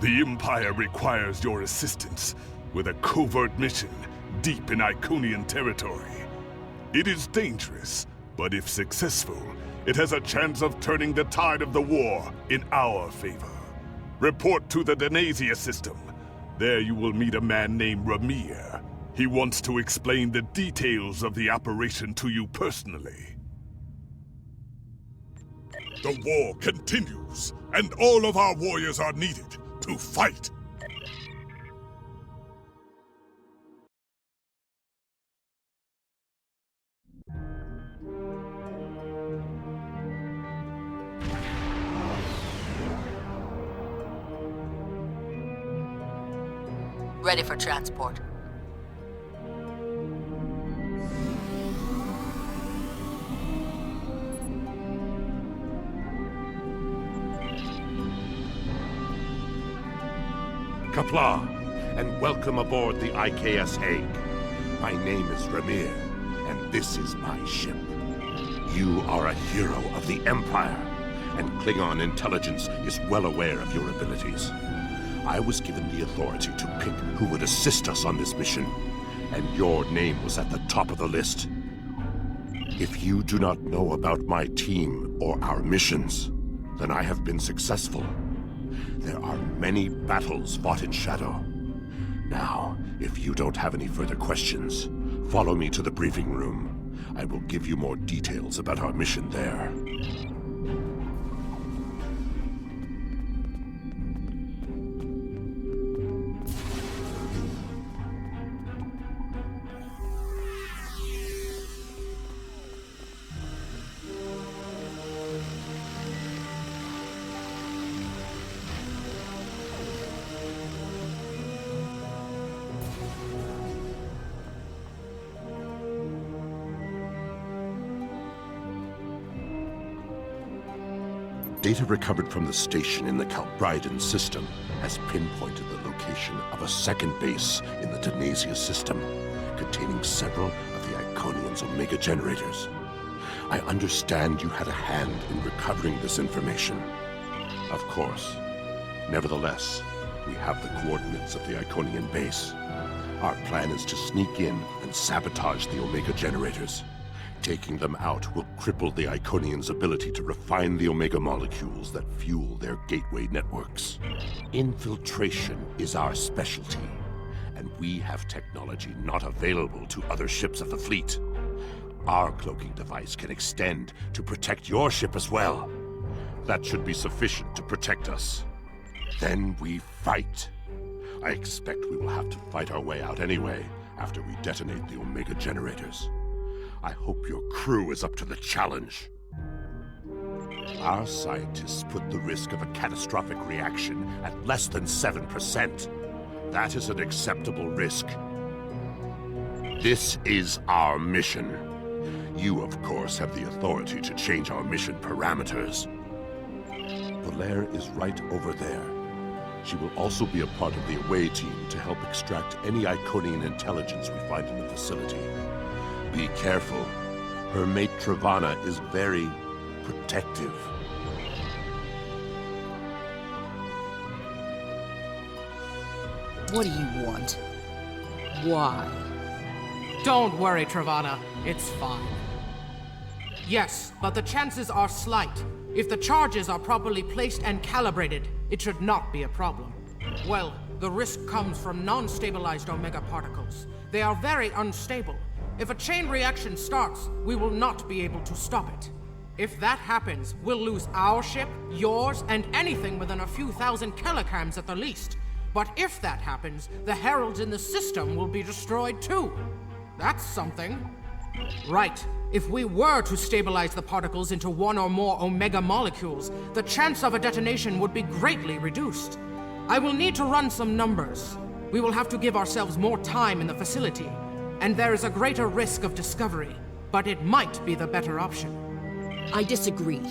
The Empire requires your assistance with a covert mission deep in Iconian territory. It is dangerous, but if successful, it has a chance of turning the tide of the war in our favor. Report to the Denasia system. There you will meet a man named Ramir. He wants to explain the details of the operation to you personally. The war continues, and all of our warriors are needed to fight. Ready for transport. Qapla', and welcome aboard the IKS Egg. My name is Ramir, and this is my ship. You are a hero of the Empire, and Klingon intelligence is well aware of your abilities. I was given the authority to pick who would assist us on this mission, and your name was at the top of the list. If you do not know about my team or our missions, then I have been successful. There are many battles fought in shadow. Now, if you don't have any further questions, follow me to the briefing room. I will give you more details about our mission there. Data recovered from the station in the Calbridan system has pinpointed the location of a second base in the Denasia system, containing several of the Iconian's Omega generators. I understand you had a hand in recovering this information. Of course. Nevertheless, we have the coordinates of the Iconian base. Our plan is to sneak in and sabotage the Omega generators. Taking them out will cripple the Iconians' ability to refine the Omega molecules that fuel their gateway networks. Infiltration is our specialty, and we have technology not available to other ships of the fleet. Our cloaking device can extend to protect your ship as well. That should be sufficient to protect us. Then we fight. I expect we will have to fight our way out anyway, after we detonate the Omega generators. I hope your crew is up to the challenge. Our scientists put the risk of a catastrophic reaction at less than 7%. That is an acceptable risk. This is our mission. You, of course, have the authority to change our mission parameters. Valere is right over there. She will also be a part of the away team to help extract any Iconian intelligence we find in the facility. Be careful. Her mate Travana is very protective. What do you want? Why? Don't worry, Travana. It's fine. Yes, but the chances are slight. If the charges are properly placed and calibrated, it should not be a problem. Well, the risk comes from non-stabilized Omega particles. They are very unstable. If a chain reaction starts, we will not be able to stop it. If that happens, we'll lose our ship, yours, and anything within a few thousand kilograms at the least. But if that happens, the heralds in the system will be destroyed too. That's something. Right. If we were to stabilize the particles into one or more Omega molecules, the chance of a detonation would be greatly reduced. I will need to run some numbers. We will have to give ourselves more time in the facility. And there is a greater risk of discovery, but it might be the better option. I disagree.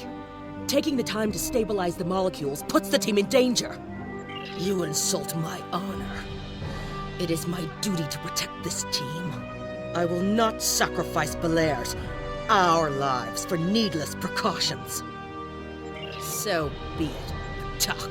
Taking the time to stabilize the molecules puts the team in danger. You insult my honor. It is my duty to protect this team. I will not sacrifice Valere's, our lives, for needless precautions. So be it. Talk.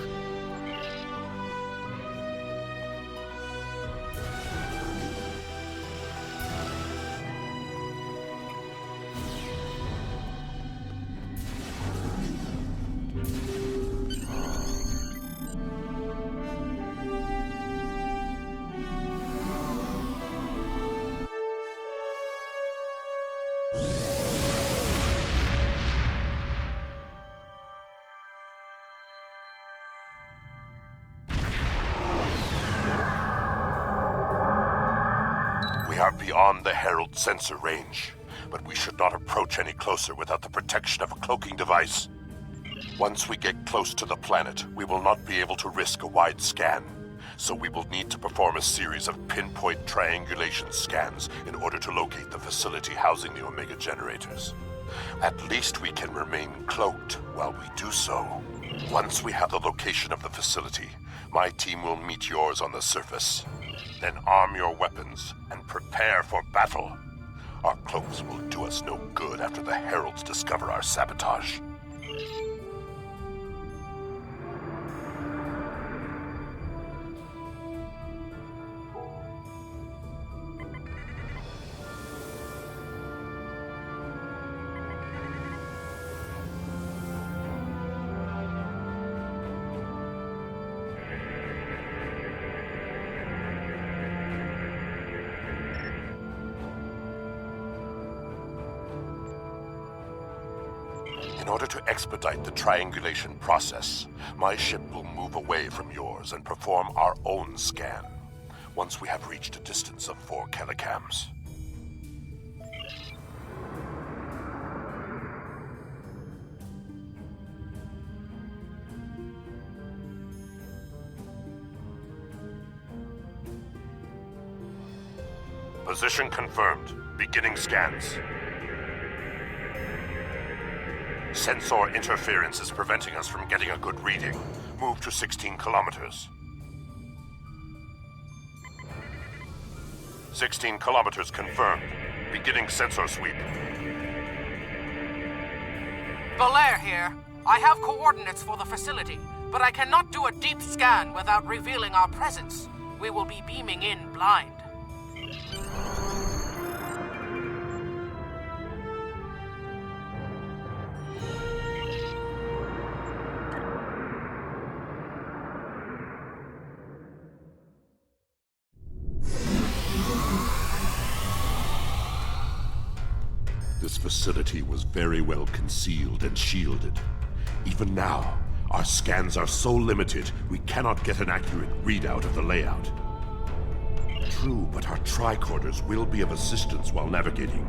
We are beyond the Herald sensor range, but we should not approach any closer without the protection of a cloaking device. Once we get close to the planet, we will not be able to risk a wide scan, so we will need to perform a series of pinpoint triangulation scans in order to locate the facility housing the Omega generators. At least we can remain cloaked while we do so. Once we have the location of the facility, my team will meet yours on the surface. Then arm your weapons and prepare for battle. Our cloaks will do us no good after the Heralds discover our sabotage. In order to expedite the triangulation process, my ship will move away from yours and perform our own scan, once we have reached a distance of 4 kilocams. Position confirmed. Beginning scans. Sensor interference is preventing us from getting a good reading. Move to 16 kilometers. 16 kilometers confirmed. Beginning sensor sweep. Belair here. I have coordinates for the facility, but I cannot do a deep scan without revealing our presence. We will be beaming in blind. This facility was very well concealed and shielded. Even now, our scans are so limited, we cannot get an accurate readout of the layout. True, but our tricorders will be of assistance while navigating.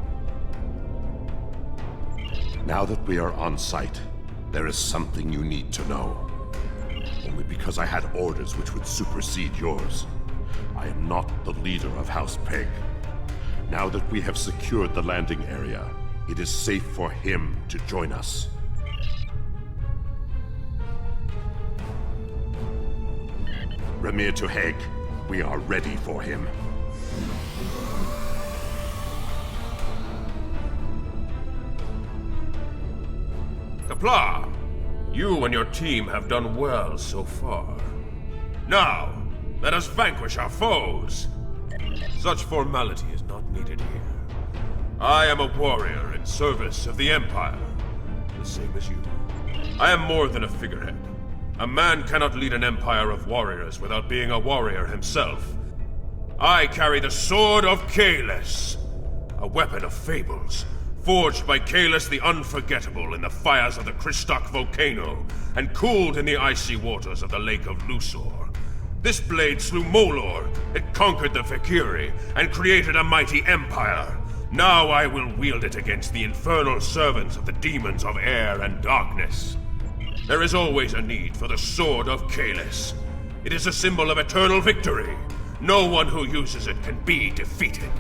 Now that we are on site, there is something you need to know. Only because I had orders which would supersede yours. I am not the leader of House Pegh. Now that we have secured the landing area, it is safe for him to join us. Remir to Hague, we are ready for him. Kapla, you and your team have done well so far. Now, let us vanquish our foes. Such formality is not needed here. I am a warrior in service of the Empire, the same as you. I am more than a figurehead. A man cannot lead an empire of warriors without being a warrior himself. I carry the Sword of Kahless, a weapon of fables, forged by Kahless the Unforgettable in the fires of the Kristok volcano, and cooled in the icy waters of the Lake of Luthor. This blade slew Molor, it conquered the Vakiri, and created a mighty empire. Now I will wield it against the infernal servants of the demons of air and darkness. There is always a need for the Sword of Kahless. It is a symbol of eternal victory. No one who uses it can be defeated.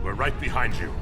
We're right behind you.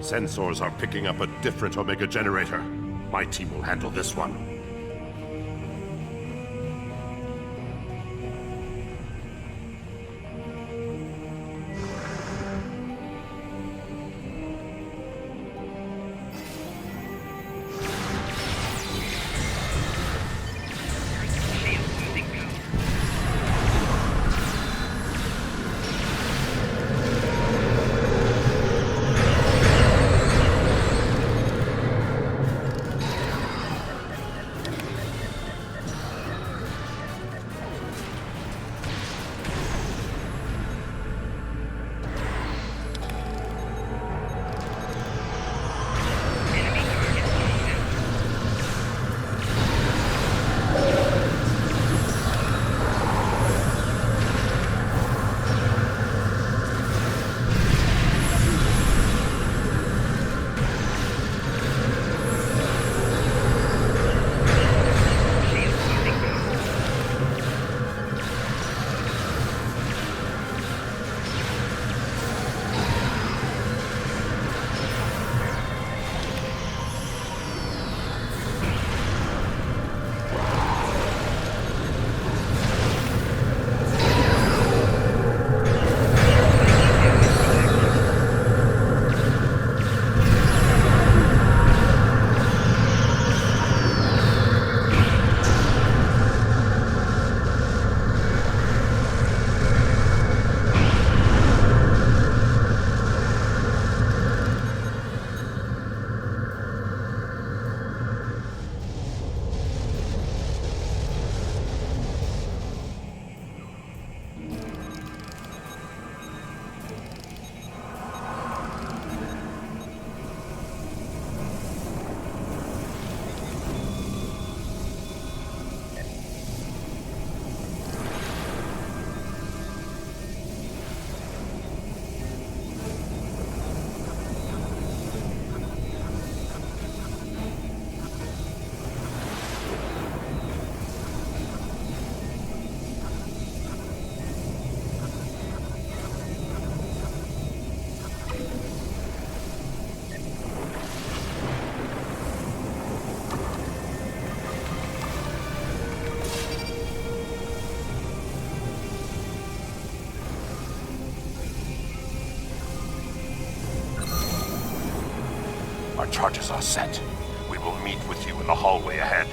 Sensors are picking up a different Omega generator. My team will handle this one. charges are set. We will meet with you in the hallway ahead.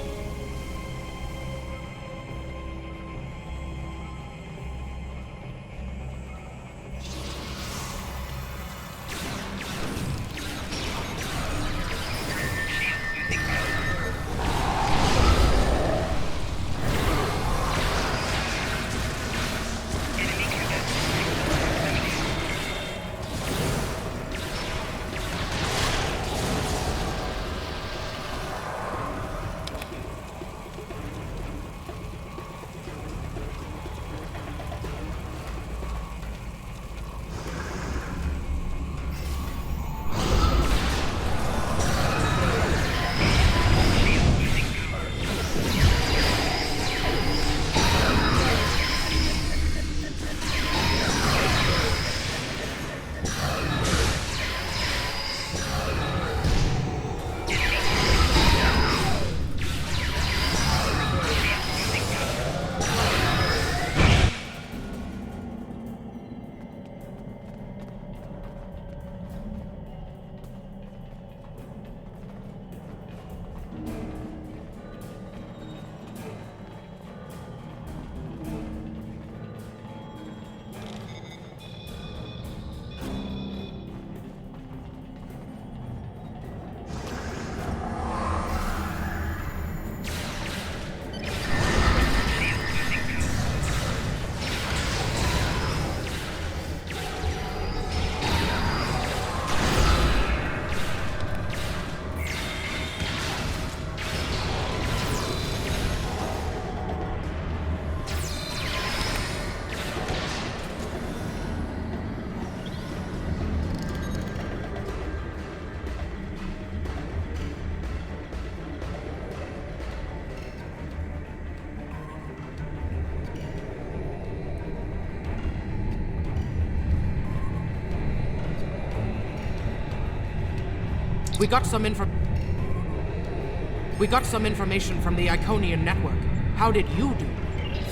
We got some information from the Iconian network. How did you do?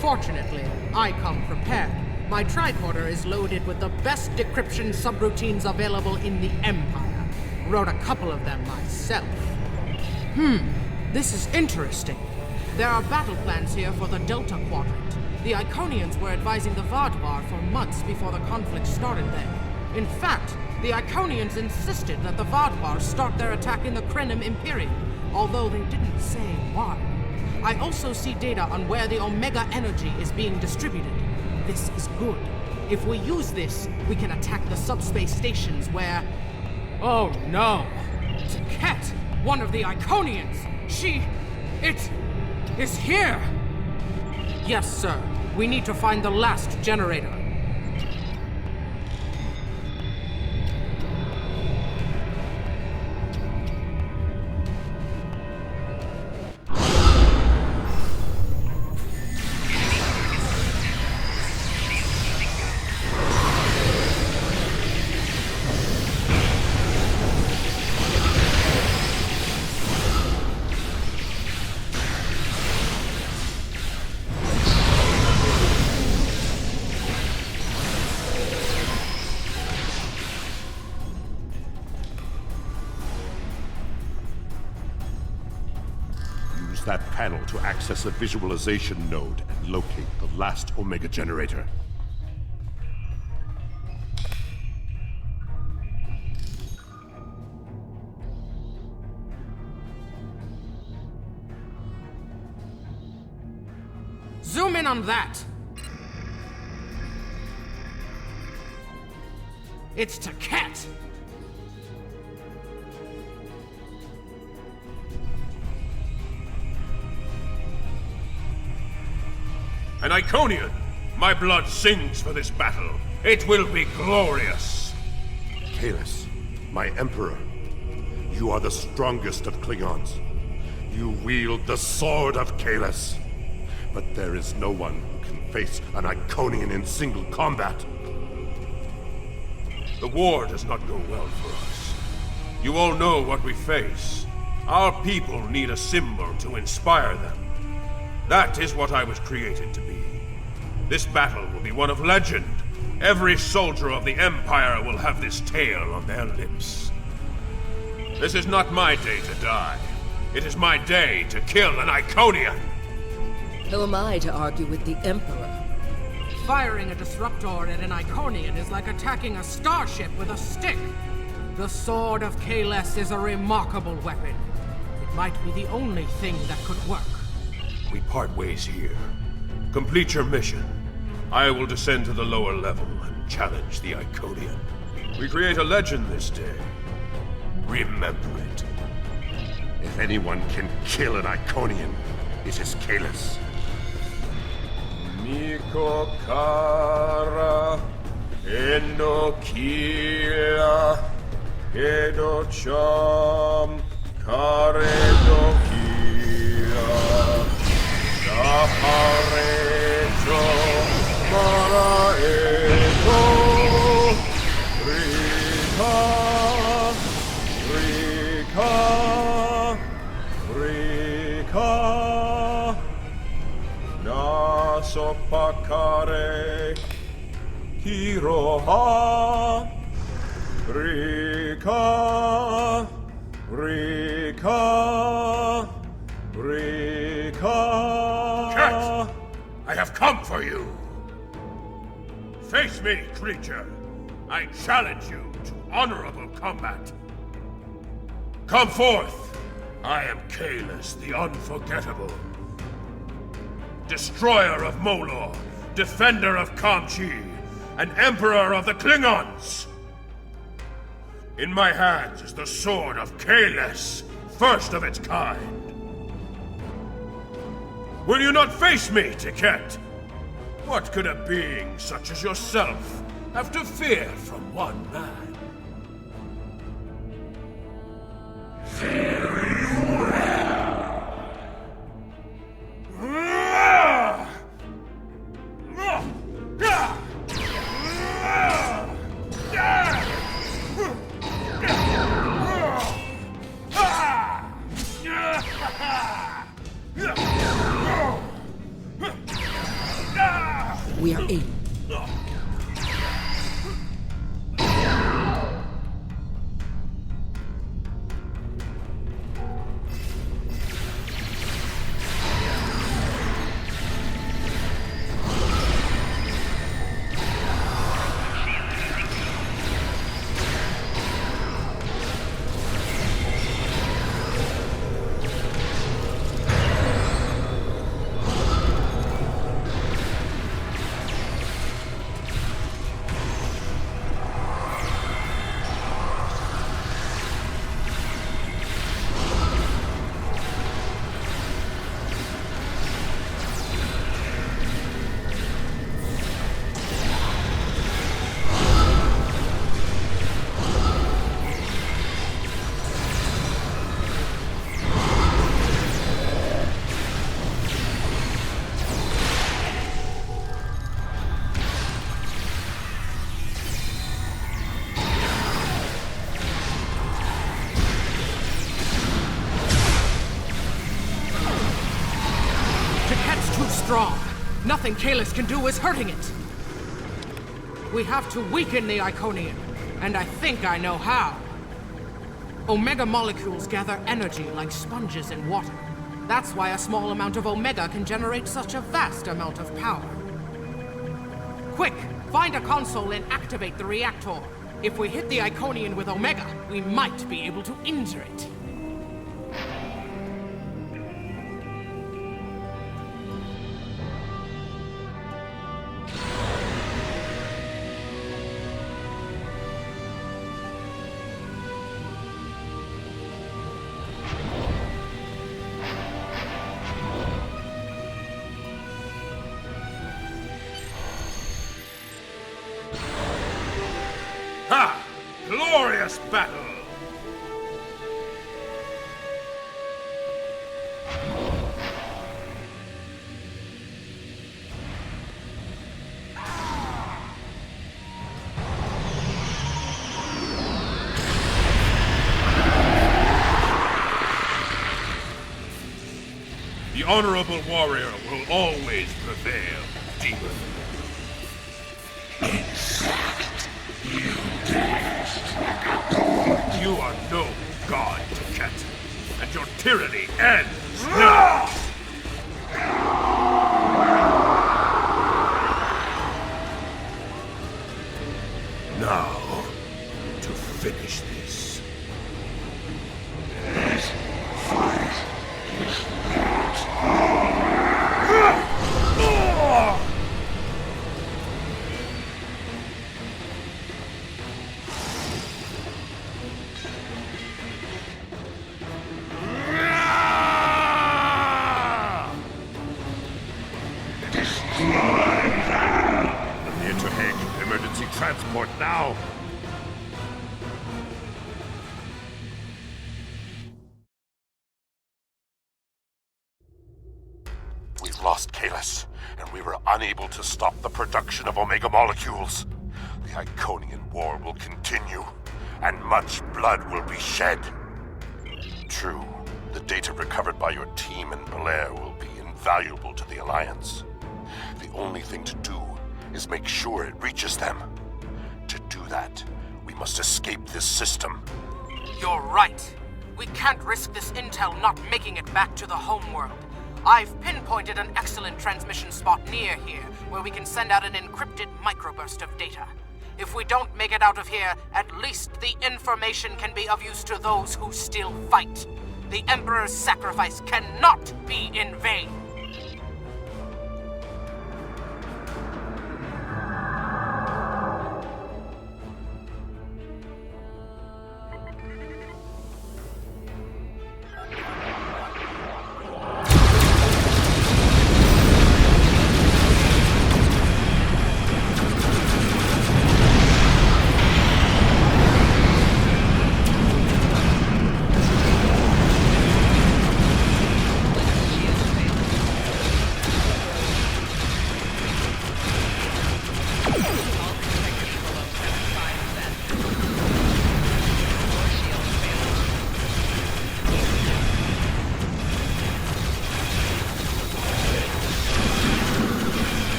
Fortunately, I come prepared. My tricorder is loaded with the best decryption subroutines available in the Empire. Wrote a couple of them myself. This is interesting. There are battle plans here for the Delta Quadrant. The Iconians were advising the Vaadwaur for months before the conflict started there. In fact, the Iconians insisted that the Vaadwaur start their attack in the Krenim Imperium, although they didn't say why. I also see data on where the Omega energy is being distributed. This is good. If we use this, we can attack the subspace stations where... Oh no! Taket, one of the Iconians! It is here! Yes, sir. We need to find the last generator. That panel to access a visualization node and locate the last Omega generator. Zoom in on that! It's Taket! An Iconian! My blood sings for this battle. It will be glorious! Kahless, my Emperor, you are the strongest of Klingons. You wield the sword of Kahless. But there is no one who can face an Iconian in single combat. The war does not go well for us. You all know what we face. Our people need a symbol to inspire them. That is what I was created to be. This battle will be one of legend. Every soldier of the Empire will have this tale on their lips. This is not my day to die. It is my day to kill an Iconian! Who am I to argue with the Emperor? Firing a disruptor at an Iconian is like attacking a starship with a stick. The Sword of Kahless is a remarkable weapon. It might be the only thing that could work. We part ways here. Complete your mission. I will descend to the lower level and challenge the Iconian. We create a legend this day. Remember it. If anyone can kill an Iconian, it is Kahless. Miko kara enokila edocham karedokila daharejo maraeto rika rika Sopakare Hiroha Rika Cat! I have come for you! Face me, creature! I challenge you to honorable combat! Come forth! I am Kahless the Unforgettable. Destroyer of Molor, defender of Kamchi, and emperor of the Klingons! In my hands is the sword of Kahless, first of its kind. Will you not face me, Tiket? What could a being such as yourself have to fear from one man? Very well. We are in. Strong. Nothing Kahless can do is hurting it. We have to weaken the Iconian, and I think I know how. Omega molecules gather energy like sponges in water. That's why a small amount of Omega can generate such a vast amount of power. Quick, find a console and activate the reactor. If we hit the Iconian with Omega, we might be able to injure it. Ha! Glorious battle! The honorable warrior will always prevail, demon. You are no God, Cat, and your tyranny ends now! Now, to finish this. Transport now! We've lost Kalis, and we were unable to stop the production of Omega molecules. The Iconian War will continue, and much blood will be shed. True, the data recovered by your team in Belair will be invaluable to the Alliance. The only thing to do is make sure it reaches them. To do that, we must escape this system. You're right. We can't risk this intel not making it back to the homeworld. I've pinpointed an excellent transmission spot near here, where we can send out an encrypted microburst of data. If we don't make it out of here, at least the information can be of use to those who still fight. The Emperor's sacrifice cannot be in vain.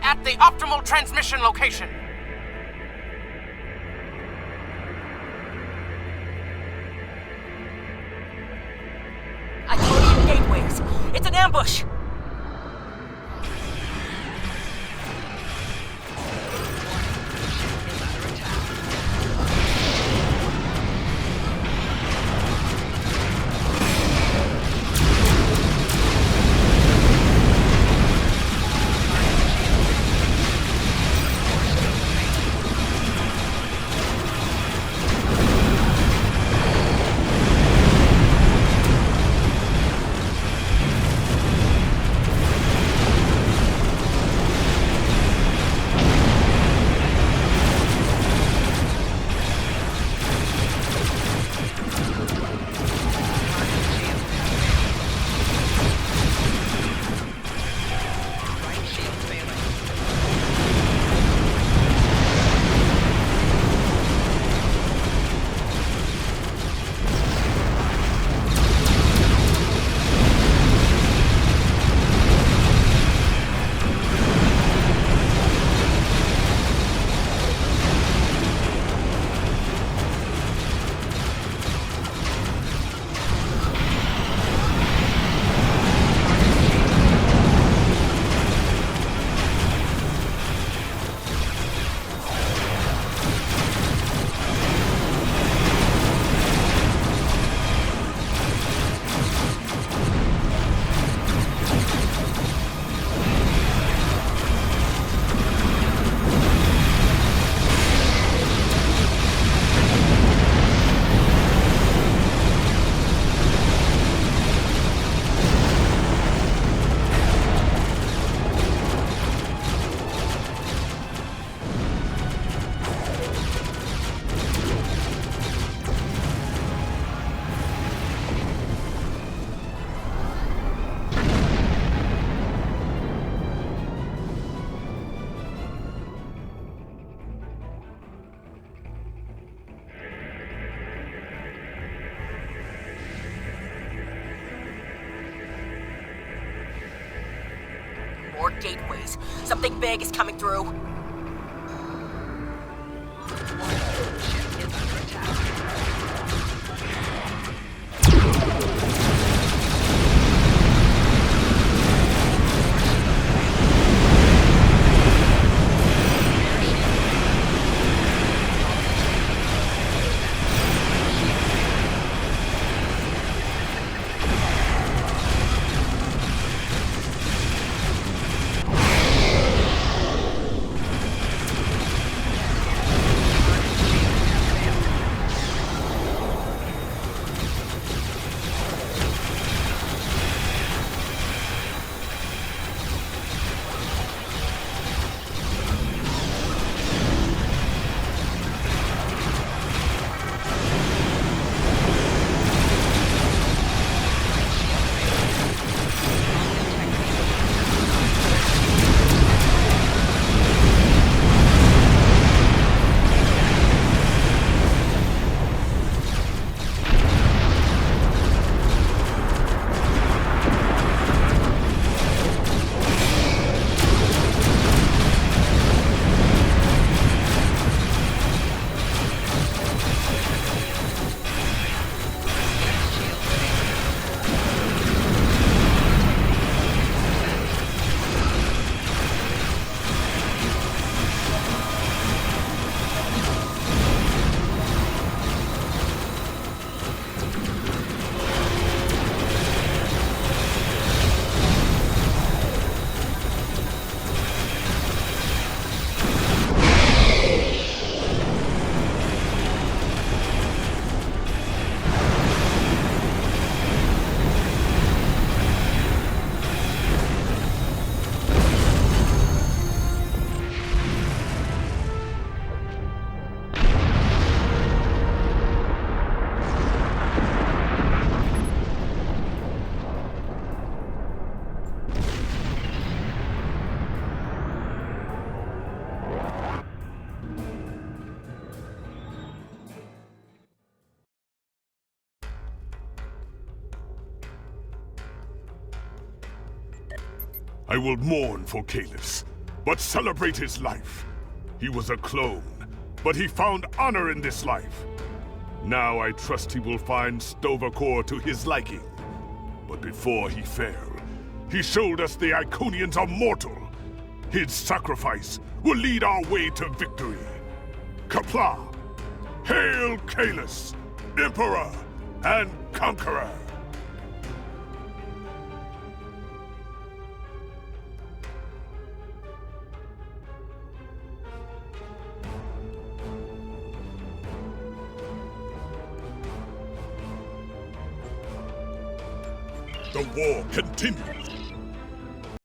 At the optimal transmission location. Iconian gateways. It's an ambush. Something big is coming through. I will mourn for Kalis, but celebrate his life. He was a clone, but he found honor in this life. Now I trust he will find Sto-vo-kor to his liking. But before he fell, he showed us the Iconians are mortal. His sacrifice will lead our way to victory. Qapla'! Hail Kalis, Emperor and Conqueror! The war continues.